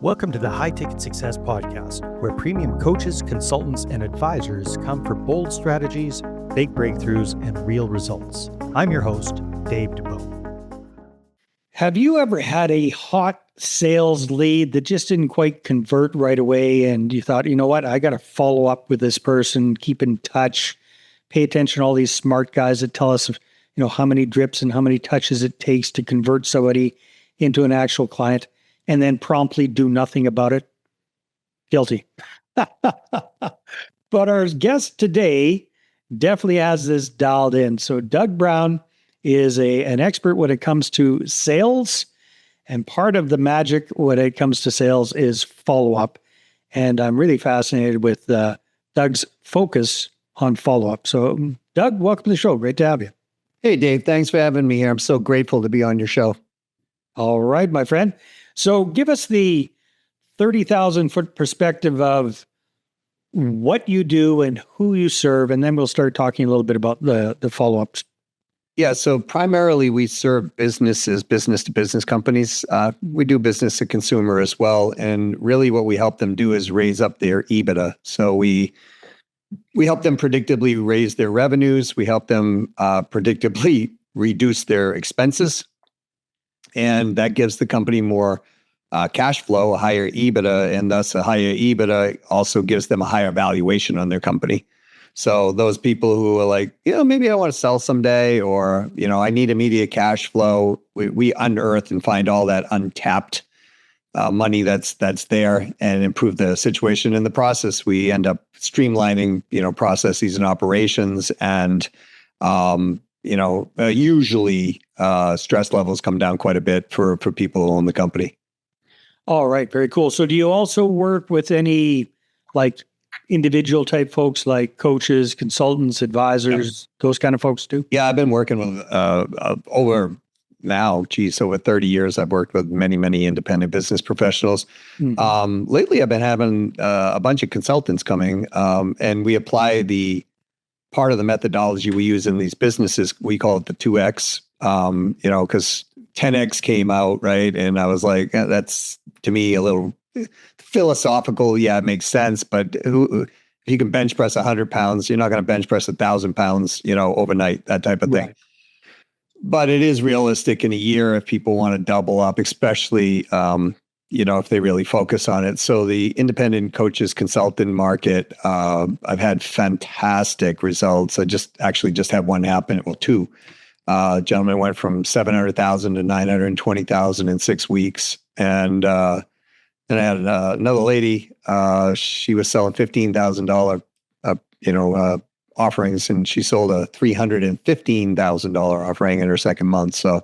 Welcome to the High Ticket Success Podcast, where premium coaches, consultants, and advisors come for bold strategies, big breakthroughs, and real results. I'm your host, Dave Dubow. Have you ever had a hot sales lead that just didn't quite convert right away and you thought, you know what, I got to follow up with this person, keep in touch, pay attention to all these smart guys that tell us, how many drips and how many touches it takes to convert somebody into an actual client, and then promptly do nothing about it? Guilty. But our guest today definitely has this dialed in. So Doug Brown is an expert when it comes to sales, and part of the magic when it comes to sales is follow-up. And I'm really fascinated with Doug's focus on follow-up. So Doug, welcome to the show. Great to have you. Hey, Dave. Thanks for having me here. I'm so grateful to be on your show. All right, my friend. So give us the 30,000-foot perspective of what you do and who you serve, and then we'll start talking a little bit about the follow-ups. Yeah, so primarily we serve businesses, business-to-business companies. We do business to consumer as well, and really what we help them do is raise up their EBITDA. So we help them predictably raise their revenues. We help them predictably reduce their expenses, and that gives the company more cash flow, a higher EBITDA, and thus a higher EBITDA also gives them a higher valuation on their company. So those people who are like, maybe I want to sell someday, or, I need immediate cash flow, we unearth and find all that untapped money that's there and improve the situation. In the process, we end up streamlining, processes and operations, and usually stress levels come down quite a bit for people who own the company. All right. Very cool. So do you also work with any individual type folks like coaches, consultants, advisors, those kind of folks too? Yeah, I've been working with over 30 years. I've worked with many, many independent business professionals. Mm-hmm. Lately, I've been having a bunch of consultants coming, and we apply the part of the methodology we use in these businesses. We call it the 2X, because 10X came out, right? And I was like, that's to me a little philosophical. Yeah, it makes sense. But if you can bench press 100 pounds, you're not going to bench press 1,000 pounds, overnight, that type of thing. Right. But it is realistic in a year if people want to double up, especially, if they really focus on it. So the independent coaches consultant market, I've had fantastic results. I just had one happen. Well, two. Gentleman went from 700,000 to 920,000 in 6 weeks. And then I had another lady, she was selling $15,000, offerings, and she sold a $315,000 offering in her second month. So,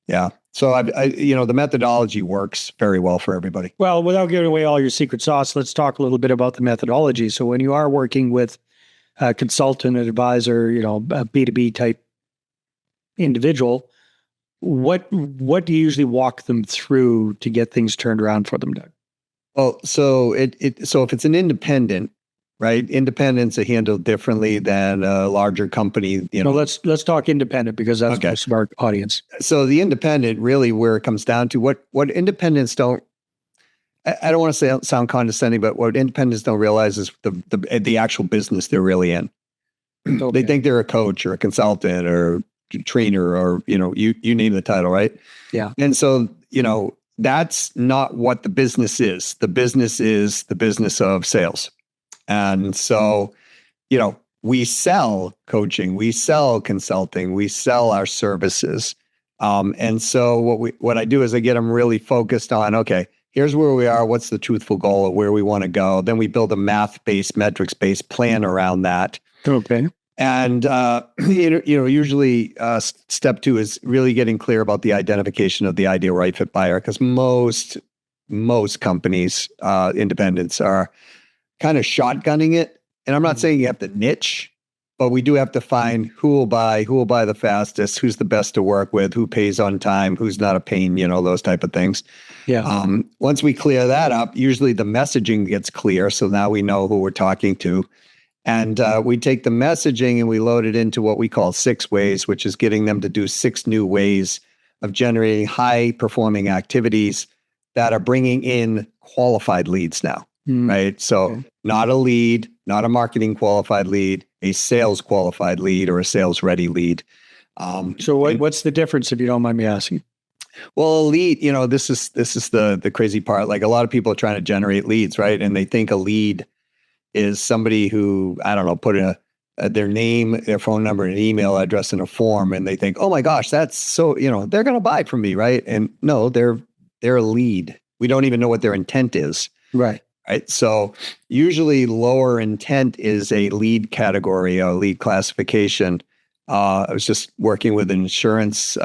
yeah. So the methodology works very well for everybody. Well, without giving away all your secret sauce, let's talk a little bit about the methodology. So when you are working with a consultant, an advisor, a B2B type individual, what do you usually walk them through to get things turned around for them, Doug? Well, so if it's an independent, right? Independents are handled differently than a larger company. No, let's talk independent, because that's most of our audience. So the independent, really, where it comes down to what independents don't. I don't want to sound condescending, but what independents don't realize is the actual business they're really in. Okay. They think they're a coach or a consultant or trainer, or you name the title, right? Yeah. And so that's not what the business is. The business is the business of sales. And so, we sell coaching, we sell consulting, we sell our services. And so what I do is I get them really focused on, okay, here's where we are. What's the truthful goal of where we want to go? Then we build a math-based, metrics-based plan around that. Okay. And, usually step 2 is really getting clear about the identification of the ideal right fit buyer, because most companies, independents, are kind of shotgunning it. And I'm not saying you have to niche, but we do have to find who will buy the fastest, who's the best to work with, who pays on time, who's not a pain, those type of things. Yeah. Once we clear that up, usually the messaging gets clear. So now we know who we're talking to. And we take the messaging and we load it into what we call 6 ways, which is getting them to do 6 new ways of generating high performing activities that are bringing in qualified leads now, right? So not a lead, not a marketing qualified lead, a sales qualified lead or a sales ready lead. So what's the difference, if you don't mind me asking? Well, a lead, this is the crazy part. Like a lot of people are trying to generate leads, right? And they think a lead is somebody who, I don't know, put their name, their phone number, and email address in a form, and they think, oh my gosh, that's so, they're going to buy from me, right? And no, they're a lead. We don't even know what their intent is. Right. Right. So usually lower intent is a lead category, a lead classification. I was just working with an insurance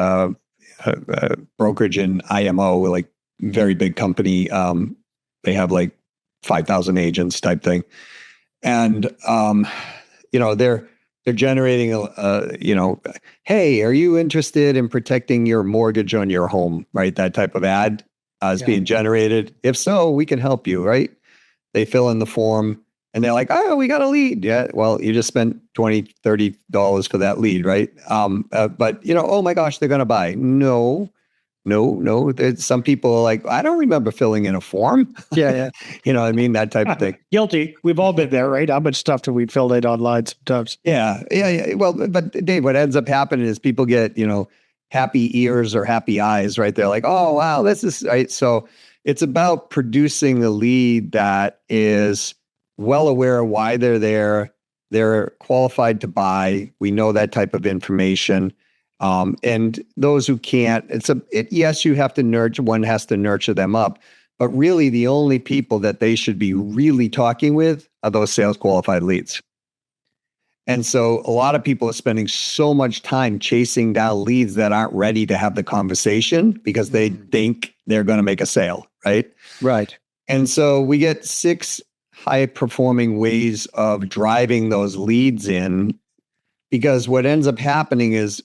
brokerage in IMO, like very big company. They have like 5,000 agents type thing. And, they're generating, hey, are you interested in protecting your mortgage on your home? Right. That type of ad is being generated. If so, we can help you. Right. They fill in the form and they're like, oh, we got a lead. Yeah. Well, you just spent $20, $30 for that lead. Right. But oh my gosh, they're going to buy. No. Some people are like, I don't remember filling in a form. Yeah. What I mean? That type of thing. Guilty. We've all been there, right? How much stuff do we fill in online sometimes? Yeah. Well, but Dave, what ends up happening is people get, happy ears or happy eyes, right? They're like, oh, wow, this is right. So it's about producing a lead that is well aware of why they're there. They're qualified to buy. We know that type of information. And those who can't, yes, you have to nurture, one has to nurture them up, but really the only people that they should be really talking with are those sales qualified leads. And so a lot of people are spending so much time chasing down leads that aren't ready to have the conversation because they think they're going to make a sale, right? Right. And so we get 6 high performing ways of driving those leads in, because what ends up happening is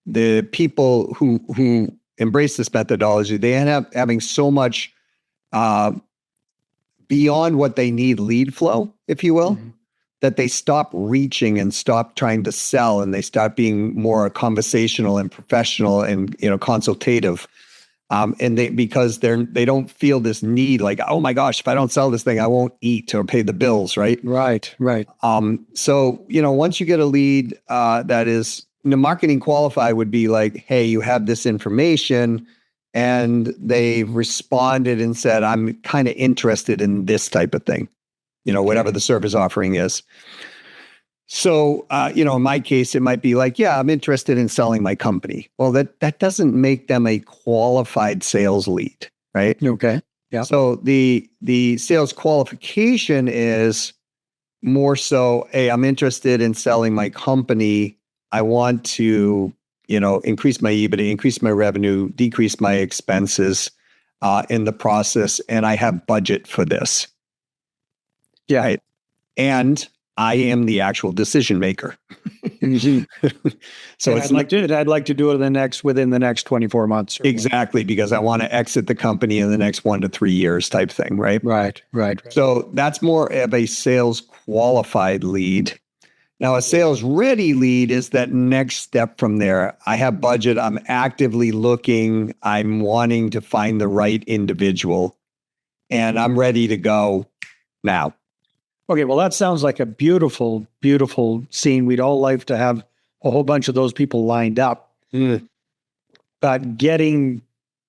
the people who embrace this methodology, they end up having so much beyond what they need lead flow, if you will, that they stop reaching and stop trying to sell, and they start being more conversational and professional and consultative. And because they don't feel this need, like, oh my gosh, if I don't sell this thing, I won't eat or pay the bills, right? Right. So once you get a lead that is marketing qualified, would be like, hey, you have this information, and they've responded and said, I'm kind of interested in this type of thing, whatever the service offering is. So, in my case, it might be like, yeah, I'm interested in selling my company. Well, that doesn't make them a qualified sales lead, right? Okay. Yeah. So the sales qualification is more so, hey, I'm interested in selling my company. I want to, increase my EBITDA, increase my revenue, decrease my expenses in the process, and I have budget for this. Yeah. Right? And I am the actual decision maker. So I'd like to do it within the next 24 months. Exactly, because I want to exit the company in the next 1 to 3 years type thing, right? Right. So that's more of a sales qualified lead. Now, a sales ready lead is that next step from there. I have budget. I'm actively looking. I'm wanting to find the right individual, and I'm ready to go now. Okay, well, that sounds like a beautiful, beautiful scene. We'd all like to have a whole bunch of those people lined up. But getting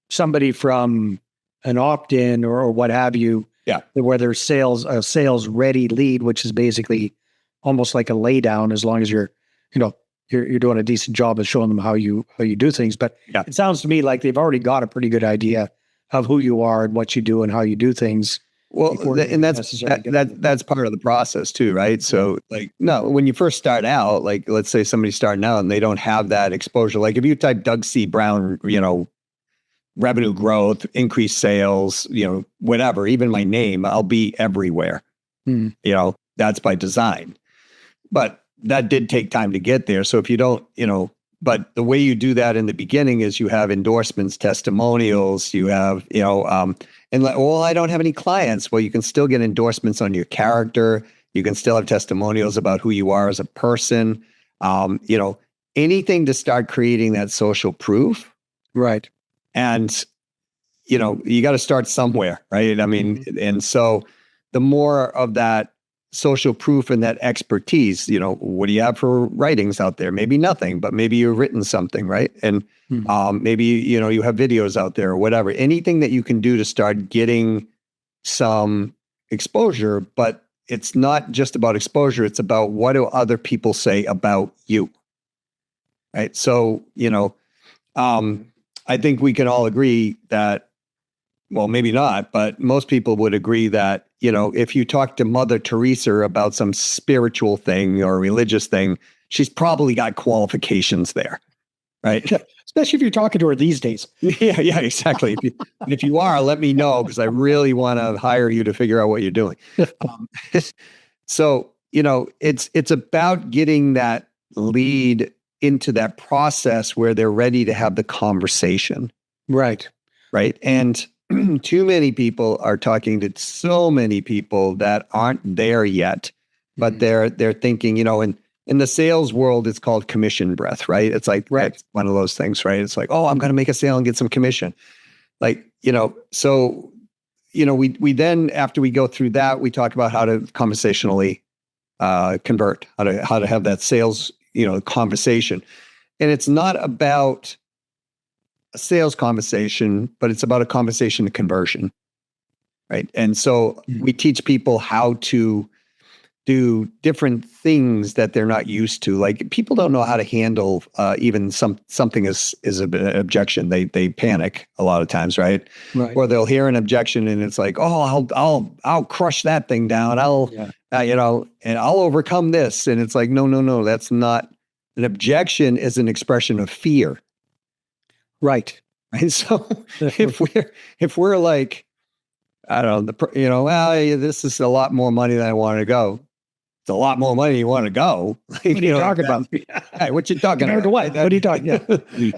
somebody from an opt-in or what have you, where there's a sales ready lead, which is basically almost like a lay down, as long as you're doing a decent job of showing them how you do things. But it sounds to me like they've already got a pretty good idea of who you are and what you do and how you do things. Well, and that's part of the process too, right? So when you first start out, like let's say somebody's starting out and they don't have that exposure. Like if you type Doug C. Brown, revenue growth, increased sales, whatever, even my name, I'll be everywhere. That's by design. But that did take time to get there. So if you don't, but the way you do that in the beginning is you have endorsements, testimonials, you have, I don't have any clients. Well, you can still get endorsements on your character. You can still have testimonials about who you are as a person. Anything to start creating that social proof. Right. And, you got to start somewhere, right? I mean, and so the more of that social proof and that expertise, what do you have for writings out there? Maybe nothing, but maybe you've written something, right? And maybe, you have videos out there or whatever, anything that you can do to start getting some exposure, but it's not just about exposure. It's about what do other people say about you, right? So, I think we can all agree that, well, maybe not, but most people would agree that, if you talk to Mother Teresa about some spiritual thing or religious thing, she's probably got qualifications there, right? Especially if you're talking to her these days. Yeah, exactly. If you are, let me know, because I really want to hire you to figure out what you're doing. So, it's about getting that lead into that process where they're ready to have the conversation. Right. Right. And too many people are talking to so many people that aren't there yet, but they're thinking, in the sales world, it's called commission breath, right? It's like, it's one of those things, right? It's like, oh, I'm going to make a sale and get some commission. Like, so, we then, after we go through that, we talk about how to conversationally convert, how to have that sales, conversation. And it's not about a sales conversation, but it's about a conversation to conversion, right? And so we teach people how to do different things that they're not used to. Like, people don't know how to handle even something is an objection. They panic a lot of times, right? Or they'll hear an objection and it's like, oh, I'll crush that thing down. And I'll overcome this. And it's like, no, that's not an objection. Is an expression of fear. Right. And so if we're like, I don't know, well, this is a lot more money than I want to go. It's a lot more money you want to go. What are you talking about? Hey, what you talking about? What are you talking about? Do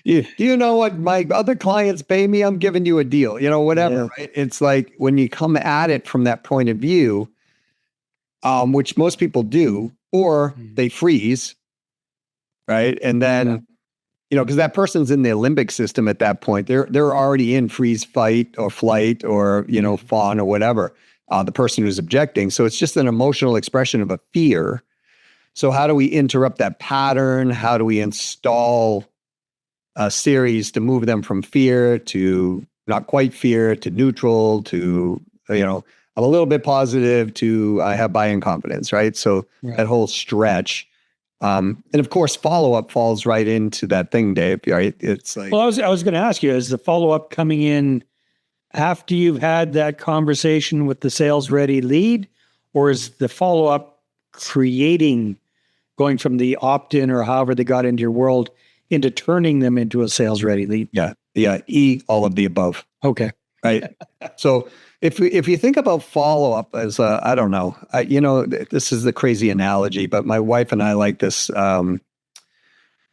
you know what my other clients pay me? I'm giving you a deal, whatever, right? It's like, when you come at it from that point of view, which most people do, or they freeze, right? And then, because that person's in the limbic system at that point. They're already in freeze, fight, or flight, or fawn, or whatever. The person who's objecting. So it's just an emotional expression of a fear. So how do we interrupt that pattern? How do we install a series to move them from fear to not quite fear to neutral to I'm a little bit positive to I have buy-in confidence, right? So that whole stretch. And of course, follow-up falls right into that thing, Dave, right? It's like, well, I was going to ask you, is the follow-up coming in after you've had that conversation with the sales ready lead, or is the follow-up going from the opt-in or however they got into your world into turning them into a sales ready lead? Yeah. All of the above. Okay. Right. So if you think about follow-up as I don't know, this is the crazy analogy, but my wife and I like this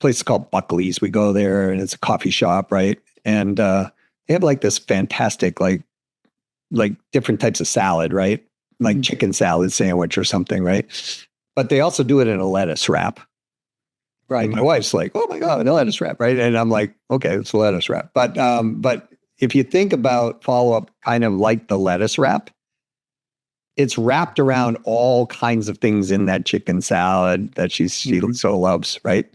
place called Buckley's. We go there and it's a coffee shop, right? And they have like this fantastic, like different types of salad, right? Like chicken salad sandwich or something, right? But they also do it in a lettuce wrap. Right. And my wife's like, oh my God, a lettuce wrap, right? And I'm like, okay, it's a lettuce wrap. But if you think about follow-up kind of like the lettuce wrap, it's wrapped around all kinds of things in that chicken salad that she so loves, right?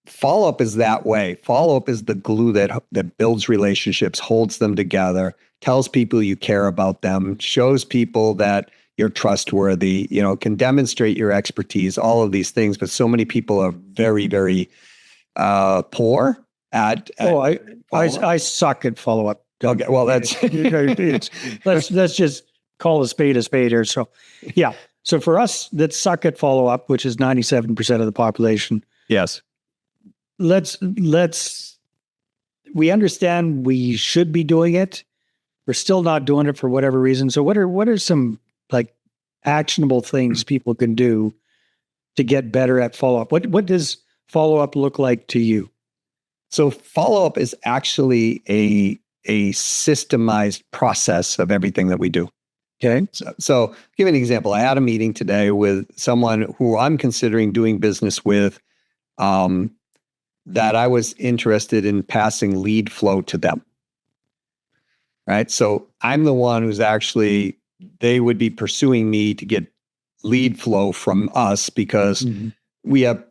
Follow-up is that way. Follow-up is the glue that builds relationships, holds them together, tells people you care about them, shows people that you're trustworthy, can demonstrate your expertise, all of these things. But so many people are very, very poor at I suck at follow-up. Okay, well, that's let's just call a spade here. So, yeah. So for us that suck at follow-up, which is 97% of the population, yes, we understand we should be doing it. We're still not doing it for whatever reason. So what are some like actionable things people can do to get better at follow-up? What does follow-up look like to you? So follow-up is actually a systemized process of everything that we do. Okay. So give an example. I had a meeting today with someone who I'm considering doing business with, that I was interested in passing lead flow to them. right? So I'm the one who's actually, they would be pursuing me to get lead flow from us because we have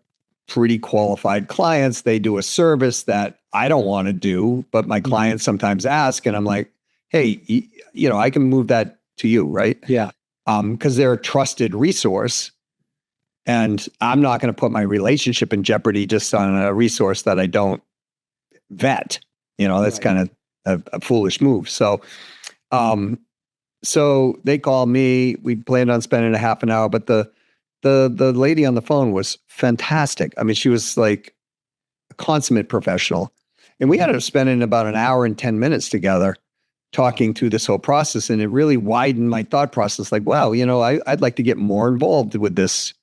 pretty qualified clients. They do a service that I don't want to do, but my clients sometimes ask, and I'm like, hey, I can move that to you, right? Yeah. Because they're a trusted resource, and I'm not going to put my relationship in jeopardy just on a resource that I don't vet. That's kind of a foolish move. So, so they called me. We planned on spending a half an hour, but the lady on the phone was fantastic. I mean, she was like a consummate professional, and we ended up spending about an hour and 10 minutes together talking through this whole process. And it really widened my thought process. Like, wow, I'd like to get more involved with this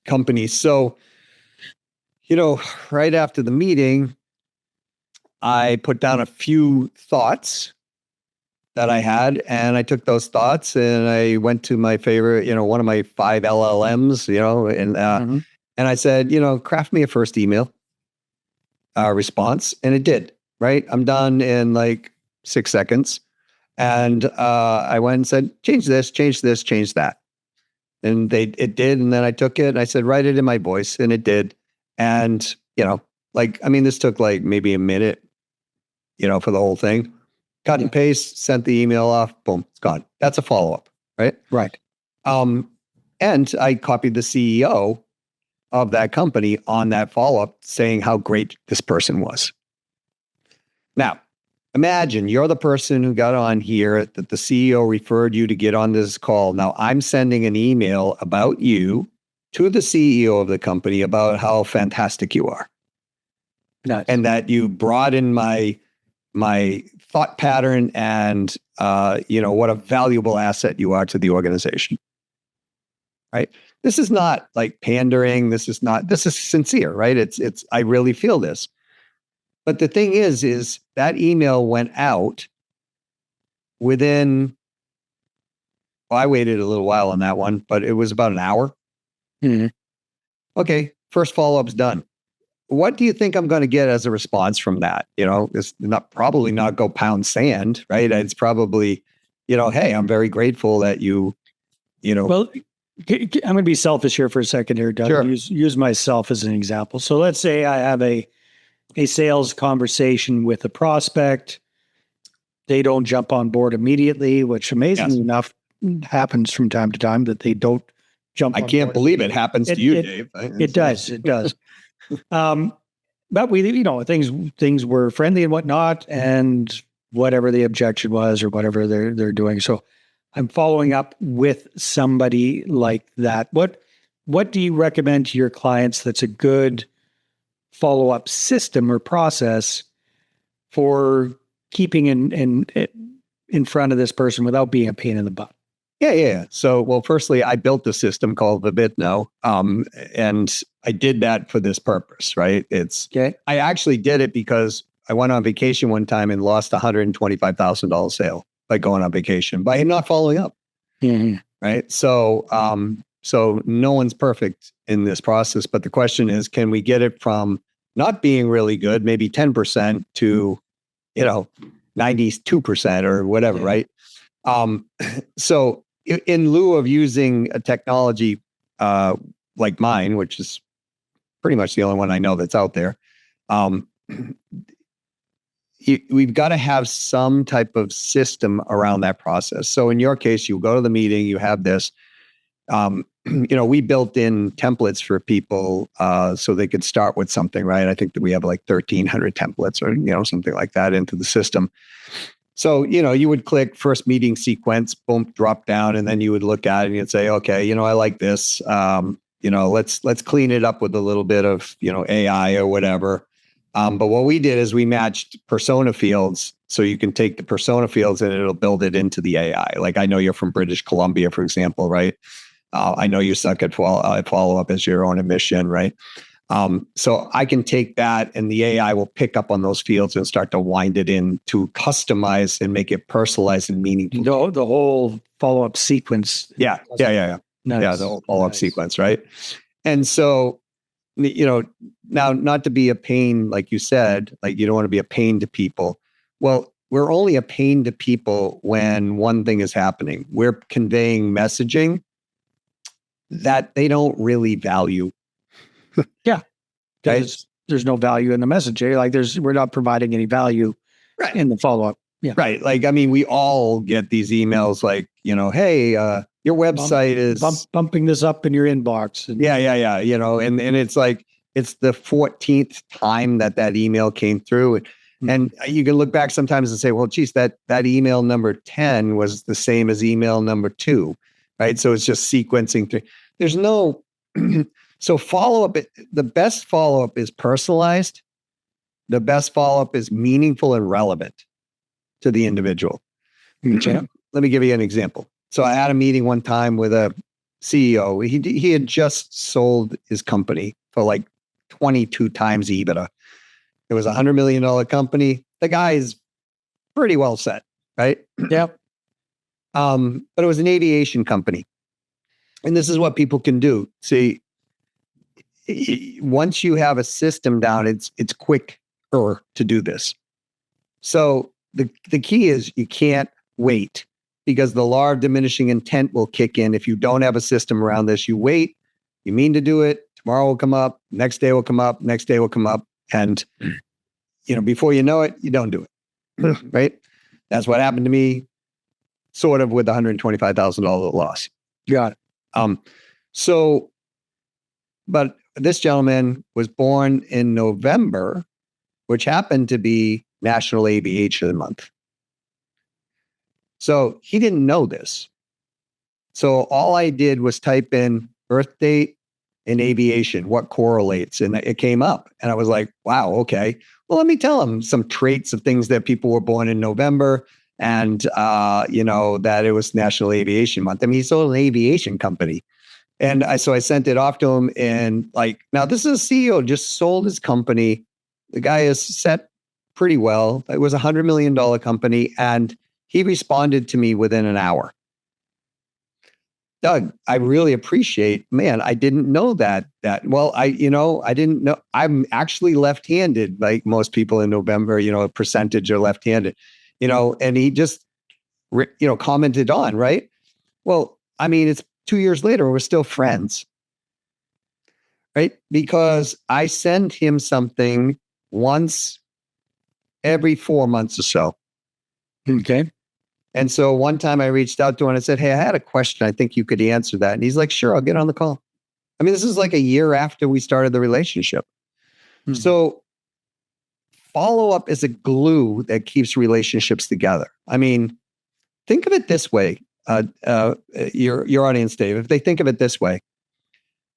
company. So, right after the meeting, I put down a few thoughts that I had, and I took those thoughts and I went to my favorite, one of my 5 LLMs, and I said, craft me a first email response. And it did, right? I'm done in like 6 seconds. And I went and said, change this, change that. And it did. And then I took it and I said, write it in my voice. And it did. And, this took like maybe a minute, for the whole thing. Cut and paste, sent the email off, boom, it's gone. That's a follow-up, right? Right. And I copied the CEO of that company on that follow-up saying how great this person was. Now, imagine you're the person who got on here, that the CEO referred you to get on this call. Now, I'm sending an email about you to the CEO of the company about how fantastic you are. Nice. And that you broaden my thought pattern and, what a valuable asset you are to the organization, right? This is not like pandering. This is sincere, right? I really feel this. But the thing is that email went out within, I waited a little while on that one, but it was about an hour. Mm-hmm. Okay. First follow-up's done. What do you think I'm going to get as a response from that? It's probably not go pound sand, right? It's probably, hey, I'm very grateful that you. Well, I'm going to be selfish here for a second here, Doug. Sure. Use myself as an example. So let's say I have a sales conversation with a prospect. They don't jump on board immediately, which amazingly enough happens from time to time that they don't jump on board. I can't believe it happens to you, Dave. It does. But we, things were friendly and whatnot, and whatever the objection was or whatever they're doing. So I'm following up with somebody like that. What do you recommend to your clients that's a good follow-up system or process for keeping in front of this person without being a pain in the butt? Yeah. So, well, firstly, I built a system called Vibitno, and I did that for this purpose, right? I actually did it because I went on vacation one time and lost $125,000 sale by going on vacation by not following up, right? So, so no one's perfect in this process, but the question is, can we get it from not being really good, maybe 10% to, 92% or whatever, right? So in lieu of using a technology like mine, which is pretty much the only one I know that's out there, we've got to have some type of system around that process. So in your case, you go to the meeting, you have this, we built in templates for people so they could start with something, right? I think that we have like 1,300 templates or, something like that into the system. So, you would click first meeting sequence, boom, drop down, and then you would look at it and you'd say, okay, I like this. Let's clean it up with a little bit of, AI or whatever. But what we did is we matched persona fields. So you can take the persona fields and it'll build it into the AI. Like I know you're from British Columbia, for example, right? I know you suck at follow-up as your own admission, right? So I can take that and the AI will pick up on those fields and start to wind it in to customize and make it personalized and meaningful. The whole follow-up sequence. Yeah. Nice. Yeah, the whole follow-up sequence, right? And so, now not to be a pain, like you said, like you don't want to be a pain to people. Well, we're only a pain to people when one thing is happening. We're conveying messaging that they don't really value. Yeah. Right? There's no value in the message. Like we're not providing any value Right. in the follow-up. Yeah. Right. Like, I mean, we all get these emails like, hey, your website is bumping this up in your inbox. And, yeah. And it's like, it's the 14th time that email came through. And you can look back sometimes and say, well, geez, that email number 10 was the same as email number 2. Right. So it's just sequencing through. There's no, so follow-up, the best follow-up is personalized. The best follow-up is meaningful and relevant to the individual. Okay. Let me give you an example. So I had a meeting one time with a CEO. He had just sold his company for like 22 times EBITDA. It was $100 million company. The guy is pretty well set, right? Yep. But it was an aviation company. And this is what people can do. See, once you have a system down, it's quicker to do this. So the key is you can't wait, because the law of diminishing intent will kick in. If you don't have a system around this, you wait, you mean to do it, tomorrow will come up, next day will come up, next day will come up. And, before you know it, you don't do it. Right? That's what happened to me, sort of, with $125,000 loss. Got it. But this gentleman was born in November, which happened to be National Aviation Month. So he didn't know this. So all I did was type in birth date and aviation, what correlates, and it came up. And I was like, wow, okay. Well, let me tell him some traits of things that people were born in November, and that it was National Aviation Month. I mean, he sold an aviation company. And I sent it off to him, and now this is a CEO, just sold his company. The guy is set pretty well. It was $100 million company, and he responded to me within an hour. Doug, I really appreciate, man, I didn't know that. I didn't know. I'm actually left-handed, like most people in November, a percentage are left-handed, and he just, commented on, right? Well, I mean, it's 2 years later, we're still friends, right? Because I send him something once every 4 months or so. Okay. And so one time I reached out to him and I said, hey, I had a question. I think you could answer that. And he's like, sure, I'll get on the call. I mean, this is like a year after we started the relationship. So follow-up is a glue that keeps relationships together. I mean, think of it this way. Your audience, Dave, if they think of it this way,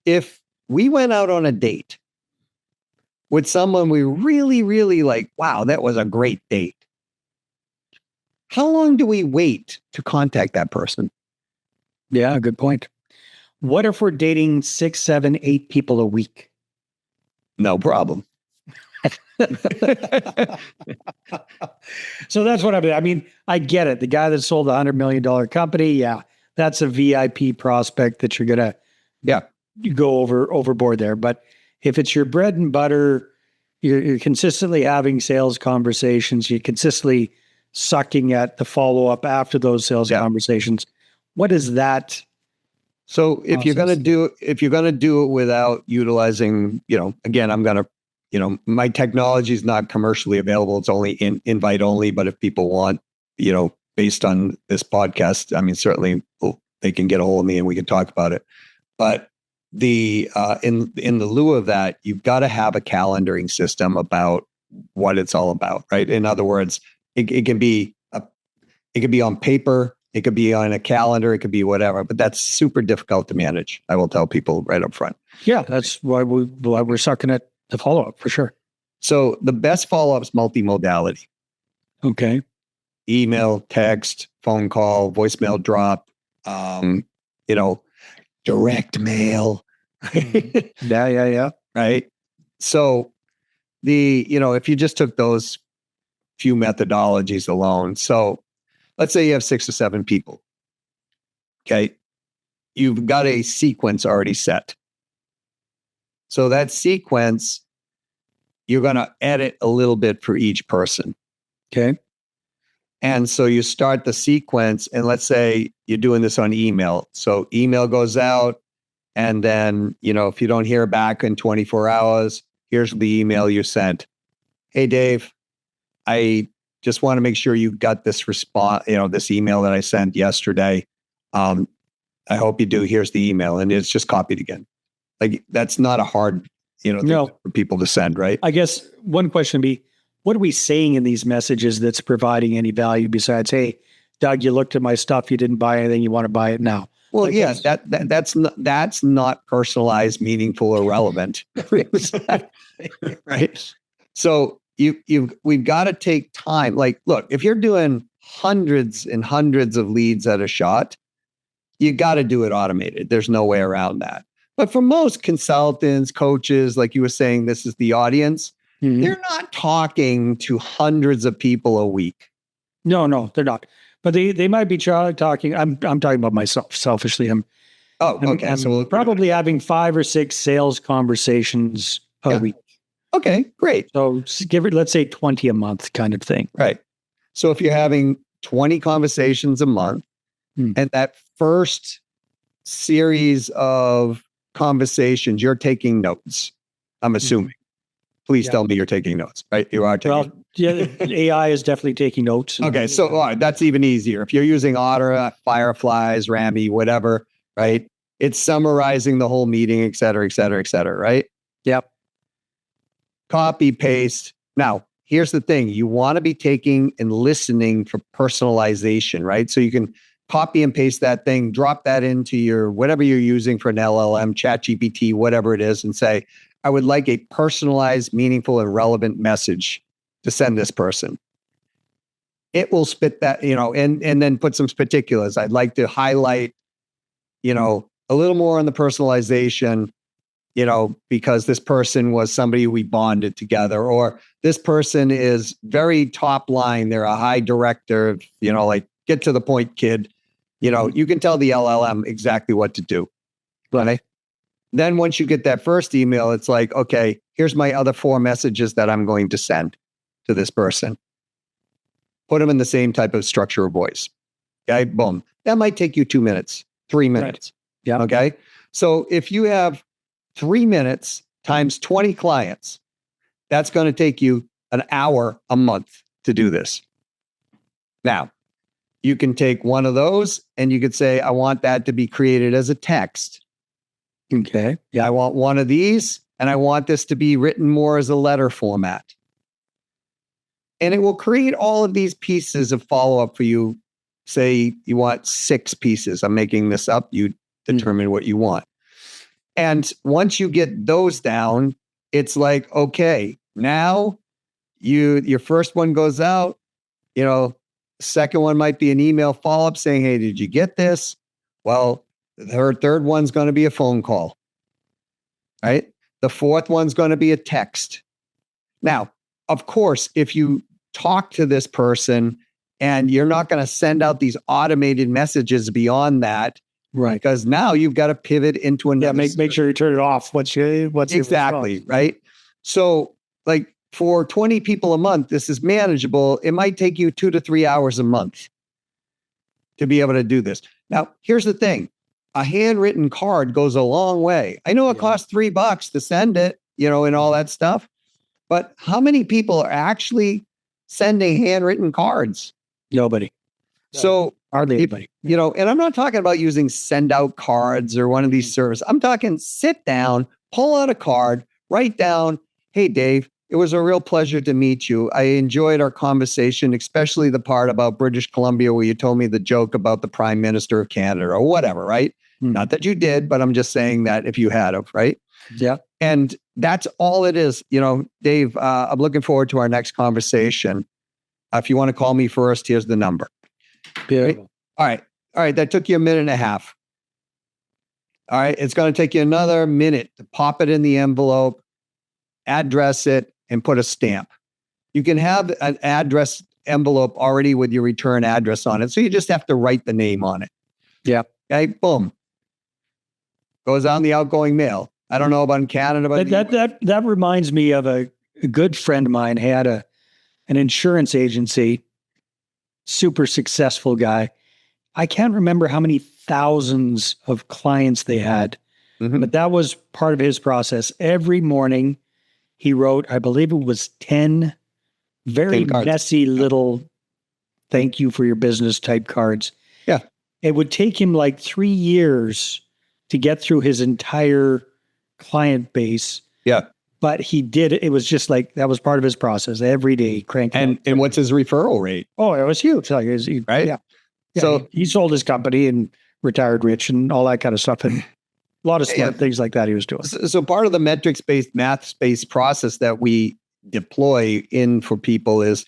if we went out on a date with someone we really, really like, wow, that was a great date, how long do we wait to contact that person? Yeah, good point. What if we're dating 6, 7, 8 people a week? No problem. So that's what I mean, I get it. The guy that sold a $100 million company, yeah, that's a VIP prospect that you're going to go overboard there. But if it's your bread and butter, you're consistently having sales conversations, you're consistently sucking at the follow-up after those sales conversations. What is that? So if you're going to do it without utilizing, again, I'm going to, my technology is not commercially available. It's only invite only. But if people want, based on this podcast, I mean, certainly they can get a hold of me and we can talk about it. But in the lieu of that, you've got to have a calendaring system about what it's all about, right? In other words, it can be on paper, it could be on a calendar, it could be whatever, but that's super difficult to manage. I will tell people right up front. Yeah, that's why we're sucking at the follow-up for sure. So the best follow-up is multimodality. Okay. Email, text, phone call, voicemail drop, direct mail. Yeah. Right. So if you just took those few methodologies alone. So let's say you have 6 or 7 people. Okay. You've got a sequence already set. So that sequence, you're going to edit a little bit for each person. Okay. And so you start the sequence, and let's say you're doing this on email. So email goes out, and then, if you don't hear back in 24 hours, here's the email you sent. Hey, Dave, I just want to make sure you got this response, this email that I sent yesterday. I hope you do. Here's the email. And it's just copied again. Like, that's not a hard, thing for people to send, right? I guess one question would be, what are we saying in these messages that's providing any value besides, hey, Doug, you looked at my stuff, you didn't buy anything, you want to buy it now? Well, yes, that's not personalized, meaningful, or relevant. Right. So we've got to take time. Like, look, if you're doing hundreds and hundreds of leads at a shot, you got to do it automated. There's no way around that. But for most consultants, coaches, like you were saying, this is the audience. Mm-hmm. They're not talking to hundreds of people a week. No, they're not. But they might be talking. I'm talking about myself selfishly. I'm probably having 5 or 6 sales conversations a week. Okay, great. So give it, let's say 20 a month kind of thing. Right. So if you're having 20 conversations a month, and that first series of conversations, you're taking notes, I'm assuming. Please tell me you're taking notes, right? You are taking notes. Yeah, AI is definitely taking notes. Okay, so all right, that's even easier. If you're using Otter, Fireflies, Rami, whatever, right? It's summarizing the whole meeting, et cetera, et cetera, et cetera, right? Yep. Copy, paste. Now, here's the thing. You want to be taking and listening for personalization, right? So you can copy and paste that thing, drop that into your, whatever you're using for an LLM, ChatGPT, whatever it is, and say, I would like a personalized, meaningful, and relevant message to send this person. It will spit that, and then put some particulars. I'd like to highlight, a little more on the personalization, because this person was somebody we bonded together, or this person is very top line. They're a high director, like, get to the point, kid. You can tell the LLM exactly what to do. Right? Then once you get that first email, it's like, okay, here's my other 4 messages that I'm going to send to this person. Put them in the same type of structure of voice. Okay, boom. That might take you 2 minutes, 3 minutes. Right. Yeah. Okay. So if you have 3 minutes times 20 clients, that's going to take you an hour a month to do this. Now, you can take one of those and you could say, I want that to be created as a text. Okay. Yeah. I want one of these, and I want this to be written more as a letter format. And it will create all of these pieces of follow-up for you. Say you want 6 pieces. I'm making this up. You determine what you want. And once you get those down, it's like, okay, now your first one goes out, second one might be an email follow-up saying, hey, did you get this? Well, her third one's going to be a phone call, right? The fourth one's going to be a text. Now, of course, if you talk to this person and you're not going to send out these automated messages beyond that, right? Because now you've got to pivot into another. Yeah, make sure you turn it off. What's exactly, right? So, like, for 20 people a month, this is manageable. It might take you 2 to 3 hours a month to be able to do this. Now, here's the thing. A handwritten card goes a long way. I know it costs $3 to send it, and all that stuff. But how many people are actually sending handwritten cards? Nobody. So hardly anybody. And I'm not talking about using send out cards or one of these services. I'm talking sit down, pull out a card, write down, hey, Dave, it was a real pleasure to meet you. I enjoyed our conversation, especially the part about British Columbia where you told me the joke about the Prime Minister of Canada or whatever, right? Not that you did, but I'm just saying that if you had, right? Yeah. And that's all it is. Dave, I'm looking forward to our next conversation. If you want to call me first, here's the number. Beautiful. Right? All right. That took you a minute and a half. All right. It's going to take you another minute to pop it in the envelope, address it, and put a stamp. You can have an address envelope already with your return address on it. So you just have to write the name on it. Yeah. Okay. Boom. Goes on the outgoing mail. I don't know about in Canada, but that reminds me of a good friend of mine had an insurance agency, super successful guy. I can't remember how many thousands of clients they had, Mhm. but that was part of his process. Every morning he wrote, I believe it was 10 very 10 cards. messy little thank you for your business type cards. Yeah. It would take him like 3 years to get through his entire client base. Yeah. But he did it. It was just like that was part of his process every day, cranking out. And what's his referral rate? Oh, it was huge. Like, Right? Yeah. So- So he sold his company and retired rich and all that kind of stuff. And a lot of smart things like that he was doing. So part of the metrics-based, math-based process that we deploy in for people is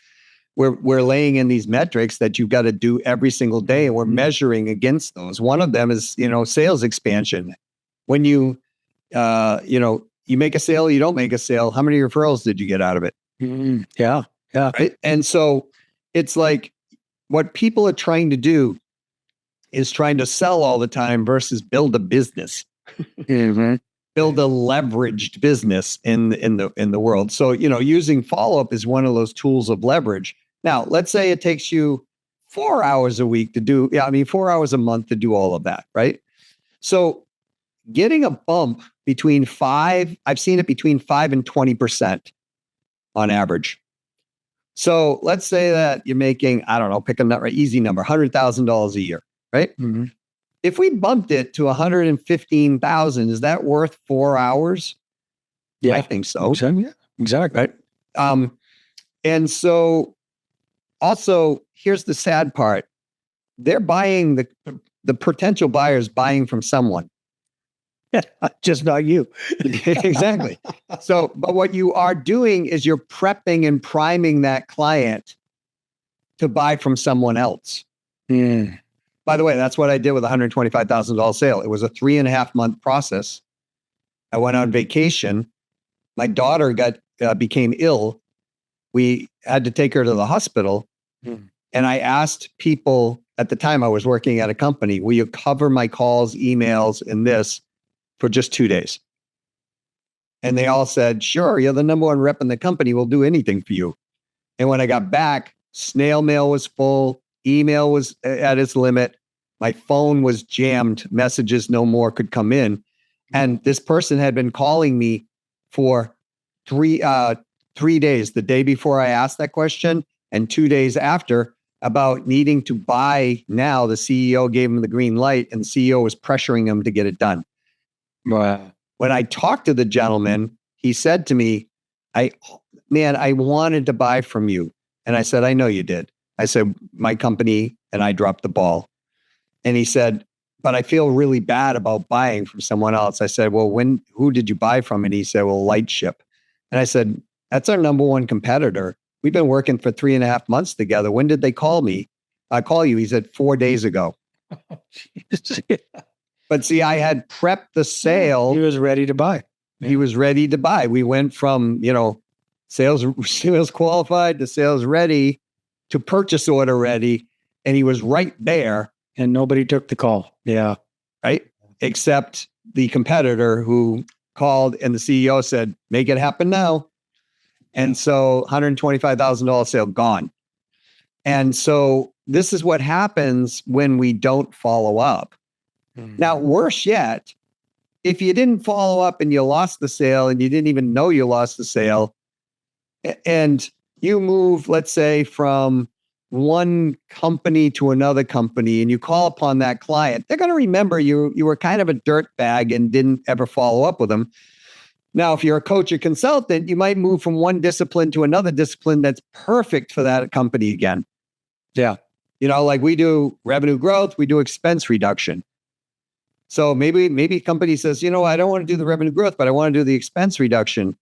we're laying in these metrics that you've got to do every single day, and we're measuring against those. One of them is, sales expansion. When you make a sale, you don't make a sale. How many referrals did you get out of it? Yeah. Right. And so it's like what people are trying to do is trying to sell all the time versus build a business. Mm-hmm. Build a leveraged business in the world. So, using follow-up is one of those tools of leverage. Now, let's say it takes you 4 hours a week to do, 4 hours a month to do all of that, right? So getting a bump I've seen it between 5 and 20% on average. So let's say that you're making, I don't know, pick a number, easy number, $100,000 a year, right? Mm-hmm. If we bumped it to 115,000, is that worth 4 hours? Yeah. I think so. Yeah, exactly. Right. And so also here's the sad part. They're buying the potential buyers buying from someone. Yeah, just not you. Exactly. So, but what you are doing is you're prepping and priming that client to buy from someone else. Mm. By the way, that's what I did with a $125,000 sale. It was a 3.5 month process. I went on vacation. My daughter became ill. We had to take her to the hospital. And I asked people at the time I was working at a company, will you cover my calls, emails, and this for just 2 days? And they all said, sure, you're the number one rep in the company. We'll do anything for you. And when I got back, snail mail was full. Email was at its limit. My phone was jammed. Messages no more could come in. And this person had been calling me for 3 days, the day before I asked that question, and 2 days after, about needing to buy now. The CEO gave him the green light, and the CEO was pressuring him to get it done. Wow. When I talked to the gentleman, he said to me, I wanted to buy from you. And I said, I know you did. I said, my company and I dropped the ball. And he said, but I feel really bad about buying from someone else. I said, well, who did you buy from? And he said, well, Lightship. And I said, that's our number one competitor. We've been working for 3.5 months together. When did they call me? I call you. He said 4 days ago. But see, I had prepped the sale. He was ready to buy. He was ready to buy. We went from, sales qualified to sales ready to purchase order ready. And he was right there. And nobody took the call. Yeah. Right. Except the competitor who called, and the CEO said, make it happen now. And so $125,000 sale gone. And so this is what happens when we don't follow up. Now, worse yet, if you didn't follow up and you lost the sale and you didn't even know you lost the sale, and you move, let's say, from one company to another company, and you call upon that client, they're going to remember you were kind of a dirtbag and didn't ever follow up with them. Now, if you're a coach or consultant, you might move from one discipline to another discipline that's perfect for that company again. Yeah. Like we do revenue growth, we do expense reduction. So maybe a company says, I don't want to do the revenue growth, but I want to do the expense reduction.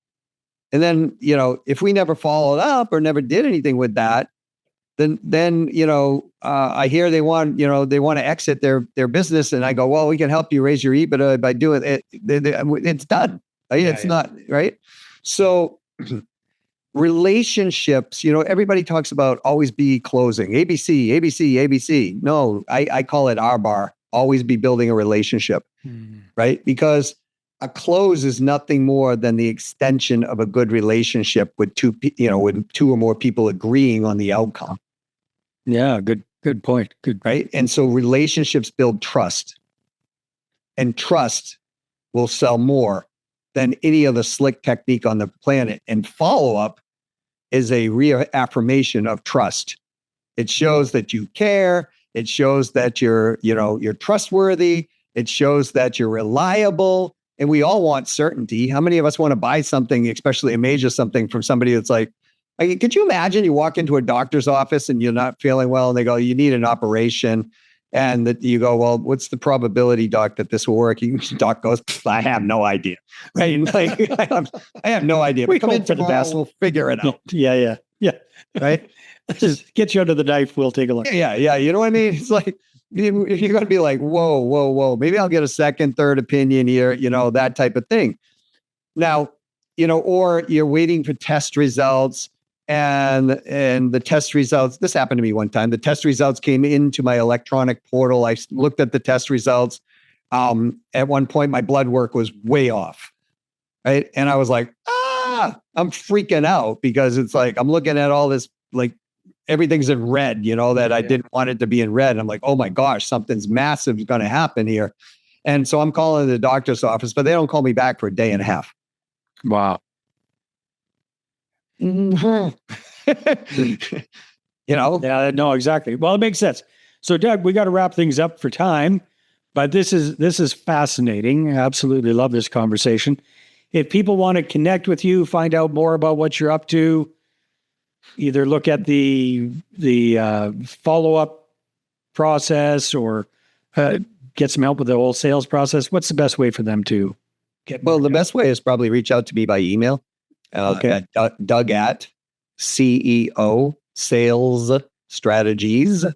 And then, if we never followed up or never did anything with that, then I hear they want to exit their business, and I go, well, we can help you raise your EBITDA by doing it. It's done. Right? It's not right. So relationships, everybody talks about always be closing, ABC, ABC, ABC. No, I call it R-bar. Always be building a relationship, right? Because a close is nothing more than the extension of a good relationship with two or more people agreeing on the outcome. Yeah, good point. Good. right? And so relationships build trust, and trust will sell more than any other slick technique on the planet. And follow-up is a reaffirmation of trust. It shows that you care. It shows that you're trustworthy. It shows that you're reliable. And we all want certainty. How many of us want to buy something, especially a major something, from somebody that's like, could you imagine you walk into a doctor's office and you're not feeling well, and they go, you need an operation. And that you go, well, what's the probability, doc, that this will work? Doc goes, I have no idea. Right? Like, I have no idea. We Come in hope for the tomorrow, best. we'll figure it out. Yeah. Right? Just get you under the knife. We'll take a look. Yeah. You know what I mean? It's like, you're going to be like, whoa. Maybe I'll get a second, third opinion here, that type of thing. Now, or you're waiting for test results, and the test results, this happened to me one time. The test results came into my electronic portal. I looked at the test results. At one point, my blood work was way off. Right. And I was like, I'm freaking out, because it's like, I'm looking at all this, like, everything's in red, that I didn't want it to be in red. And I'm like, oh my gosh, something's massive is going to happen here. And so I'm calling the doctor's office, but they don't call me back for a day and a half. Wow. Mm-hmm. Yeah, no, exactly. Well, it makes sense. So, Doug, we got to wrap things up for time, but this is fascinating. I absolutely love this conversation. If people want to connect with you, find out more about what you're up to, either look at the follow-up process or get some help with the whole sales process, what's the best way for them to get? Well, the best way is probably reach out to me by email. Okay. At Doug at CEO Sales Strategies,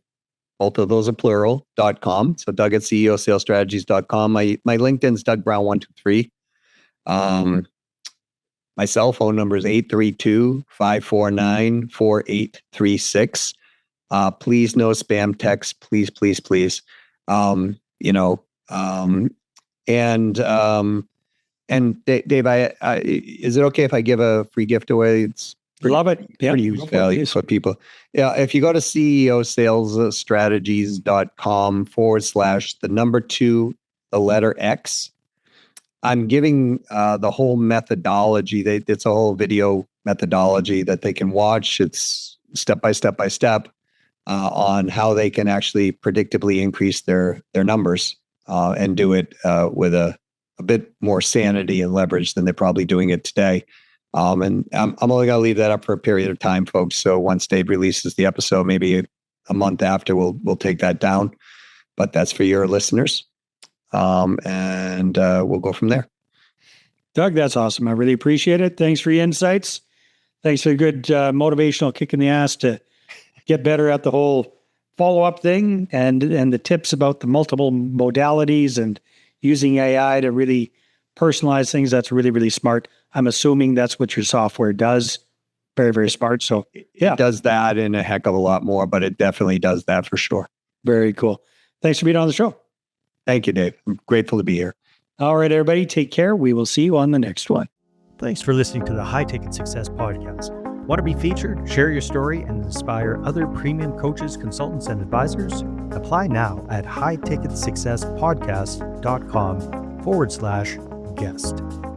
both of those are plural.com. So Doug at CEO Sales Strategies.com. My LinkedIn's Doug Brown 123. My cell phone number is 832-549-4836. Please no spam text. Please. And Dave, is it okay if I give a free gift away? It's Love it. Yeah. pretty huge value for people. Yeah. If you go to ceosalesstrategies.com /2 X, I'm giving the whole methodology. It's a whole video methodology that they can watch. It's step by step on how they can actually predictably increase their numbers and do it with a bit more sanity and leverage than they're probably doing it today. And I'm only going to leave that up for a period of time, folks. So once Dave releases the episode, maybe a month after, we'll take that down. But that's for your listeners. And we'll go from there. Doug, that's awesome. I really appreciate it. Thanks for your insights. Thanks for a good motivational kick in the ass to get better at the whole follow-up thing and the tips about the multiple modalities and using AI to really personalize things. That's really, really smart. I'm assuming that's what your software does. Very, very smart. So yeah. It does that and a heck of a lot more, but it definitely does that for sure. Very cool. Thanks for being on the show. Thank you, Dave. I'm grateful to be here. All right, everybody, take care. We will see you on the next one. Thanks for listening to the High Ticket Success Podcast. Want to be featured? Share your story and inspire other premium coaches, consultants, and advisors? Apply now at highticketsuccesspodcast.com /guest.